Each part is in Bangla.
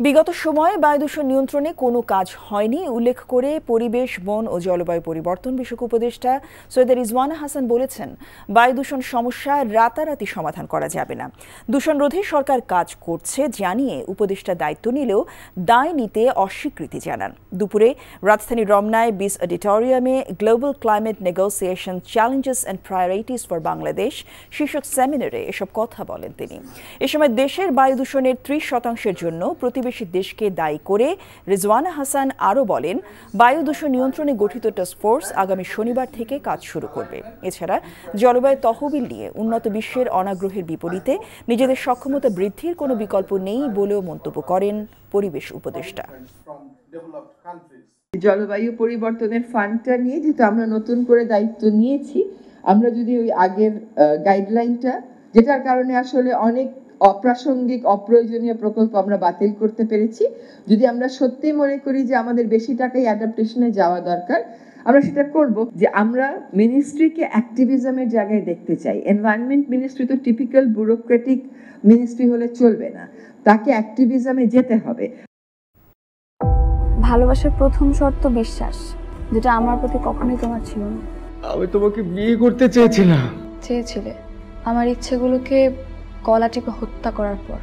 বিগত সময়ে বায়ু দূষণ নিয়ন্ত্রণে কোনো কাজ হয়নি উল্লেখ করে পরিবেশ, বন ও জলবায়ু পরিবর্তন বিষয়ক উপদেষ্টা সৈয়দ রিজওয়ানা হাসান বলেছেন, বায়ু দূষণ সমস্যা রাতারাতি সমাধান করা যাবে না। দূষণ রোধে সরকার কাজ করছে জানিয়ে উপদেষ্টা দায়িত্ব নিলেও দায় নিতে অস্বীকৃতি জানান। দুপুরে রাজধানী রমনায় বিস অডিটোরিয়ামে global climate negotiation challenges and priorities for Bangladesh শীর্ষক সেমিনারে এসব কথা বলেন তিনি। এ সময় দেশের বায়ু দূষণের ৩০% জন্য প্রতিবেশী দেশকে দায়ী করে রিজওয়ানা হাসান আরও বলেন, বায়ু দূষণ নিয়ন্ত্রণে গঠিত টাস্কফোর্স আগামী শনিবার থেকে কাজ শুরু করবে। এছাড়া জলবায়ু তহবিল নিয়ে উন্নত বিশ্বের অনাগ্রহের বিপরীতে নিজেদের সক্ষমতা বৃদ্ধির কোনো বিকল্প নেই বলেও মন্তব্য করেন পরিবেশ উপদেষ্টা। জলবায়ু পরিবর্তনের ফান্ডটা নিয়ে যেহেতু আমরা নতুন করে দায়িত্ব নিয়েছি, আমরা যদি ওই আগের গাইডলাইনটা, যেটার কারণে আসলে অনেক অপ্রাসঙ্গিক অপ্রয়োজনীয় প্রকল্প আমরা বাতিল করতে পেরেছি, যদি আমরা সত্যি মনে করি যে আমাদের বেশি টাকায় অ্যাডাপ্টেশনে যাওয়া দরকার, আমরা সেটা করব। যে আমরা মিনিস্ট্রিকে অ্যাক্টিভিজমের জায়গায় দেখতে চাই। এনভায়রনমেন্ট মিনিস্ট্রি তো টিপিক্যাল ব্যুরোক্রেটিক মিনিস্ট্রি হলে চলবে না, তাকে অ্যাক্টিভিজমে যেতে হবে। ভালোবাসার প্রথম শর্ত বিশ্বাস, যেটা আমার প্রতি কখনোই তোমার ছিল না। আমি তোমাকে বিয়ে করতে চেয়েছিলাম। চেয়েছিলে আমার ইচ্ছেগুলোকে গলা টিপে হত্যা করার পর।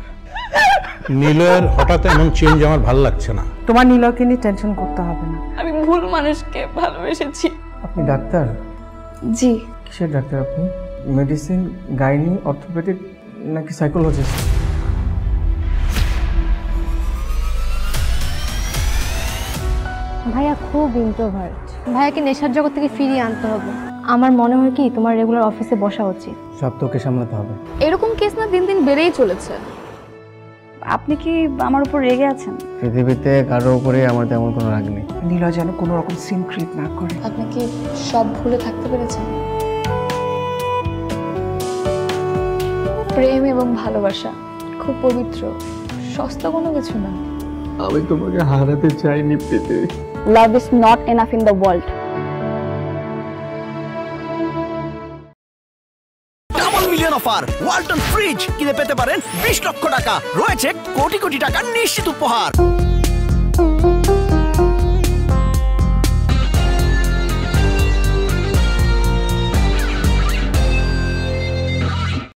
নিলয়ের হঠাৎ এমন চেঞ্জ আমার ভালো লাগছে না। তোমার নিলয়কে নিয়ে টেনশন করতে হবে না। আমি ভুল মানুষকে ভালোবেসেছি। আপনি ডাক্তার? জি। কিসের ডাক্তার আপনি? মেডিসিন, গাইনি, অর্থোপেডিক নাকি সাইকোলজিস্ট? ভাইয়া খুব ইন্ট্রোভার্ট। ভাইয়াকে নেশার জগৎ থেকে ফিরিয়ে আনতে হবে। আমার মনে হয় কি তোমার রেগুলার অফিসে বসা উচিত। সব তোকে সামলাতে হবে। এরকম কেস না দিন দিন বেড়েই চলেছে। আপনি কি আমার উপর রেগে আছেন? পৃথিবীতে কারোর উপরে আমার তেমন কোনো রাগ নেই। নিলয় যেন কোনো রকম সিন ক্রিয়েট না করে। আপনি কি সব ভুলে থাকতে পেরেছেন? প্রেম এবং ভালোবাসা খুব পবিত্র, সস্তা কোনো কিছু না। আমি তোমাকে হারাতে চাইনি Priti. Love is not enough in the world. Double million offer Walton fridge কিনে পেতে পারেন 20 লক্ষ টাকা, রয়েছে কোটি কোটি টাকার নিশ্চিত উপহার।